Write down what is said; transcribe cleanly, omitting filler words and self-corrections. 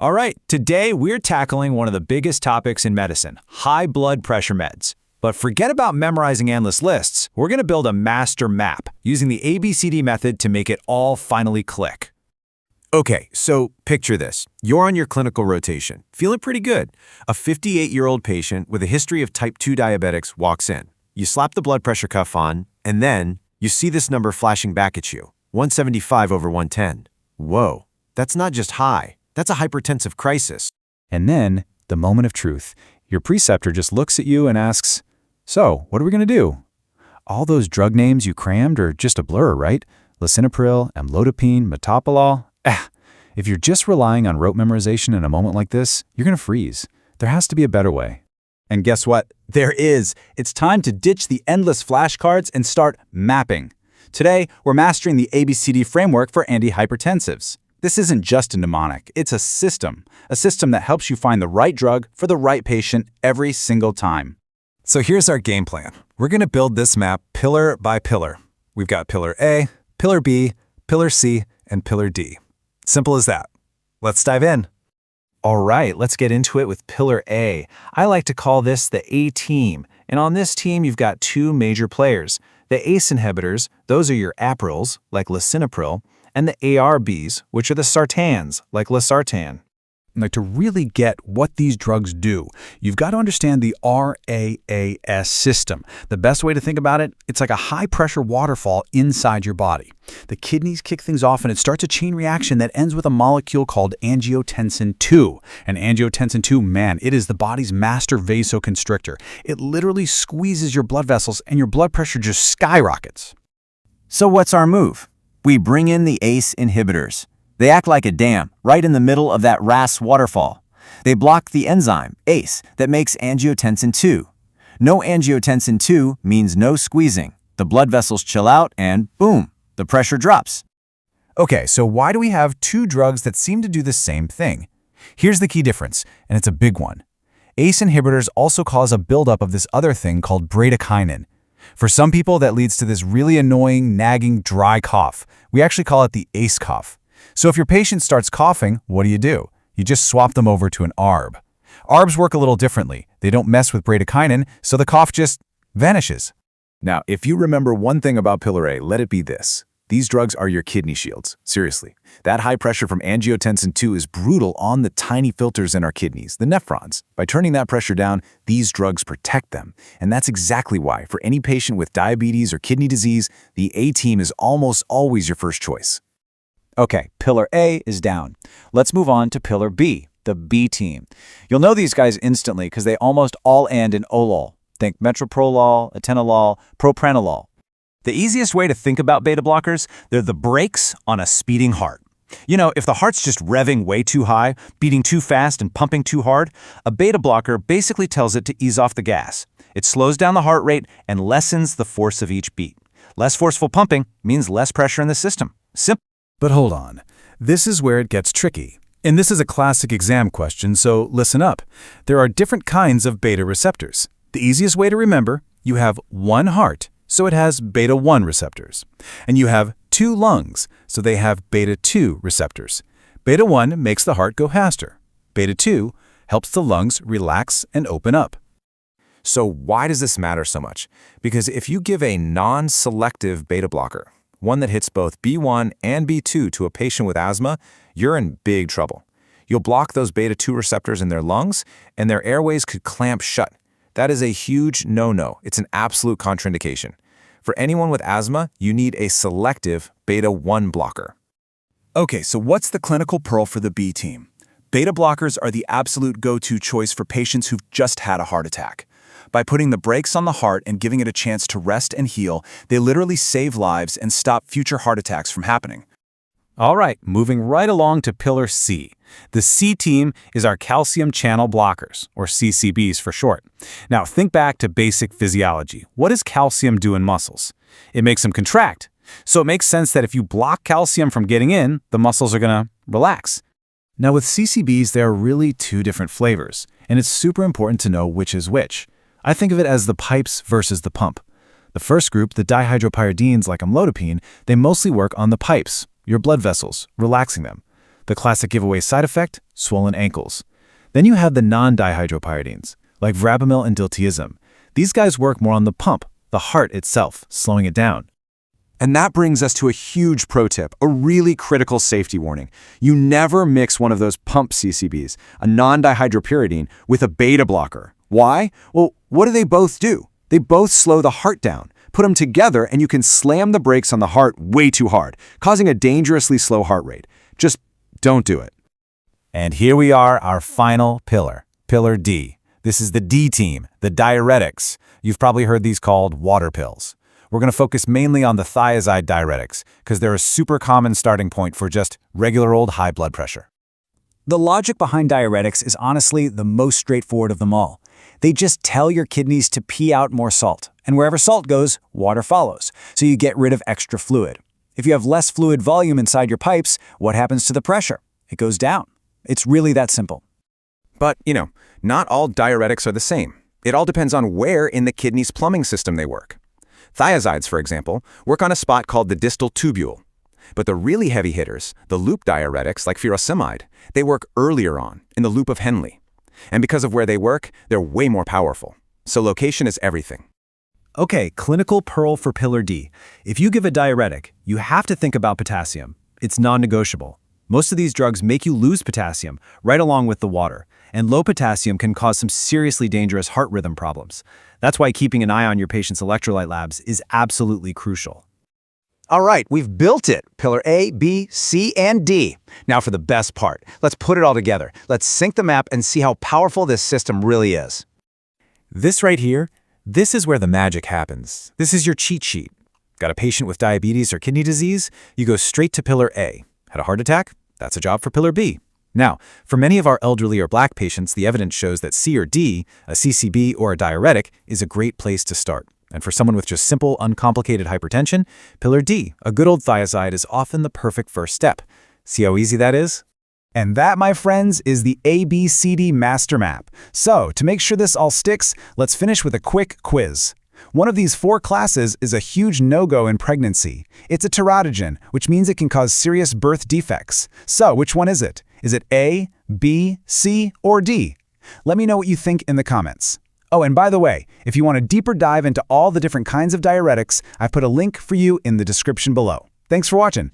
All right, today we're tackling one of the biggest topics in medicine, high blood pressure meds. But forget about memorizing endless lists. We're going to build a master map using the ABCD method to make it all finally click. Okay, so picture this. You're on your clinical rotation, feeling pretty good. A 58-year-old patient with a history of type 2 diabetics walks in. You slap the blood pressure cuff on, and then you see this number flashing back at you, 175/110. Whoa, that's not just high. That's a hypertensive crisis. And then, the moment of truth, your preceptor just looks at you and asks, "So, what are we going to do?" All those drug names you crammed are just a blur, right? Lisinopril, amlodipine, metoprolol. If you're just relying on rote memorization in a moment like this, you're going to freeze. There has to be a better way. And guess what? There is. It's time to ditch the endless flashcards and start mapping. Today, we're mastering the ABCD framework for antihypertensives. This isn't just a mnemonic, it's a system that helps you find the right drug for the right patient every single time. So here's our game plan. We're going to build this map pillar by pillar. We've got pillar A, pillar B, pillar C, and pillar D. Simple as that. Let's dive in. All right, let's get into it with pillar A. I like to call this the A team. And on this team, you've got two major players. The ACE inhibitors, those are your aprils, like lisinopril, and the ARBs, which are the sartans, like losartan. Like, to really get what these drugs do, you've got to understand the RAAS system. The best way to think about it, it's like a high-pressure waterfall inside your body. The kidneys kick things off, and it starts a chain reaction that ends with a molecule called angiotensin II. And angiotensin II, man, it is the body's master vasoconstrictor. It literally squeezes your blood vessels, and your blood pressure just skyrockets. So what's our move? We bring in the ACE inhibitors. They act like a dam right in the middle of that RAAS waterfall. They block the enzyme, ACE, that makes angiotensin II. No angiotensin II means no squeezing. The blood vessels chill out and boom, the pressure drops. Okay, so why do we have two drugs that seem to do the same thing? Here's the key difference, and it's a big one. ACE inhibitors also cause a buildup of this other thing called bradykinin. For some people, that leads to this really annoying, nagging, dry cough. We actually call it the ACE cough. So if your patient starts coughing, what do? You just swap them over to an ARB. ARBs work a little differently. They don't mess with bradykinin, so the cough just vanishes. Now, if you remember one thing about pillar A, let it be this. These drugs are your kidney shields. Seriously. That high pressure from angiotensin II is brutal on the tiny filters in our kidneys, the nephrons. By turning that pressure down, these drugs protect them. And that's exactly why, for any patient with diabetes or kidney disease, the A team is almost always your first choice. Okay, pillar A is down. Let's move on to pillar B, the B team. You'll know these guys instantly because they almost all end in olol. Think metoprolol, atenolol, propranolol. The easiest way to think about beta blockers, they're the brakes on a speeding heart. You know, if the heart's just revving way too high, beating too fast and pumping too hard, a beta blocker basically tells it to ease off the gas. It slows down the heart rate and lessens the force of each beat. Less forceful pumping means less pressure in the system. Simple. But hold on. This is where it gets tricky. And this is a classic exam question, so listen up. There are different kinds of beta receptors. The easiest way to remember, you have one heart, so it has beta-1 receptors. And you have two lungs, so they have beta-2 receptors. Beta-1 makes the heart go faster. Beta-2 helps the lungs relax and open up. So why does this matter so much? Because if you give a non-selective beta blocker, one that hits both B1 and B2 to a patient with asthma, you're in big trouble. You'll block those beta-2 receptors in their lungs, and their airways could clamp shut. That is a huge no-no. It's an absolute contraindication. For anyone with asthma, you need a selective beta-1 blocker. Okay, so what's the clinical pearl for the B team? Beta blockers are the absolute go-to choice for patients who've just had a heart attack. By putting the brakes on the heart and giving it a chance to rest and heal, they literally save lives and stop future heart attacks from happening. All right, moving right along to pillar C. The C team is our calcium channel blockers, or CCBs for short. Now, think back to basic physiology. What does calcium do in muscles? It makes them contract. So it makes sense that if you block calcium from getting in, the muscles are going to relax. Now, with CCBs, there are really two different flavors, and it's super important to know which is which. I think of it as the pipes versus the pump. The first group, the dihydropyridines like amlodipine, they mostly work on the pipes, your blood vessels, relaxing them. The classic giveaway side effect? Swollen ankles. Then you have the non-dihydropyridines, like verapamil and diltiazem. These guys work more on the pump, the heart itself, slowing it down. And that brings us to a huge pro tip, a really critical safety warning. You never mix one of those pump CCBs, a non-dihydropyridine, with a beta blocker. Why? Well, what do they both do? They both slow the heart down. Put them together and you can slam the brakes on the heart way too hard, causing a dangerously slow heart rate. Just don't do it. And here we are, our final pillar, Pillar D. This is the D team, the diuretics. You've probably heard these called water pills. We're going to focus mainly on the thiazide diuretics because they're a super common starting point for just regular old high blood pressure. The logic behind diuretics is honestly the most straightforward of them all. They just tell your kidneys to pee out more salt, and wherever salt goes, water follows, so you get rid of extra fluid. If you have less fluid volume inside your pipes, what happens to the pressure? It goes down. It's really that simple. But, not all diuretics are the same. It all depends on where in the kidney's plumbing system they work. Thiazides, for example, work on a spot called the distal tubule. But the really heavy hitters, the loop diuretics like furosemide, they work earlier on, in the loop of Henle. And because of where they work, they're way more powerful. So location is everything. Okay, clinical pearl for Pillar D. If you give a diuretic, you have to think about potassium. It's non-negotiable. Most of these drugs make you lose potassium, right along with the water, and low potassium can cause some seriously dangerous heart rhythm problems. That's why keeping an eye on your patient's electrolyte labs is absolutely crucial. All right, we've built it. Pillar A, B, C, and D. Now for the best part. Let's put it all together. Let's sync the map and see how powerful this system really is. This right here, this is where the magic happens. This is your cheat sheet. Got a patient with diabetes or kidney disease? You go straight to Pillar A. Had a heart attack? That's a job for Pillar B. Now, for many of our elderly or black patients, the evidence shows that C or D, a CCB or a diuretic, is a great place to start. And for someone with just simple, uncomplicated hypertension, Pillar D, a good old thiazide, is often the perfect first step. See how easy that is? And that, my friends, is the ABCD master map. So, to make sure this all sticks, let's finish with a quick quiz. One of these 4 classes is a huge no-go in pregnancy. It's a teratogen, which means it can cause serious birth defects. So, which one is it? Is it A, B, C, or D? Let me know what you think in the comments. Oh, and by the way, if you want a deeper dive into all the different kinds of diuretics, I've put a link for you in the description below. Thanks for watching.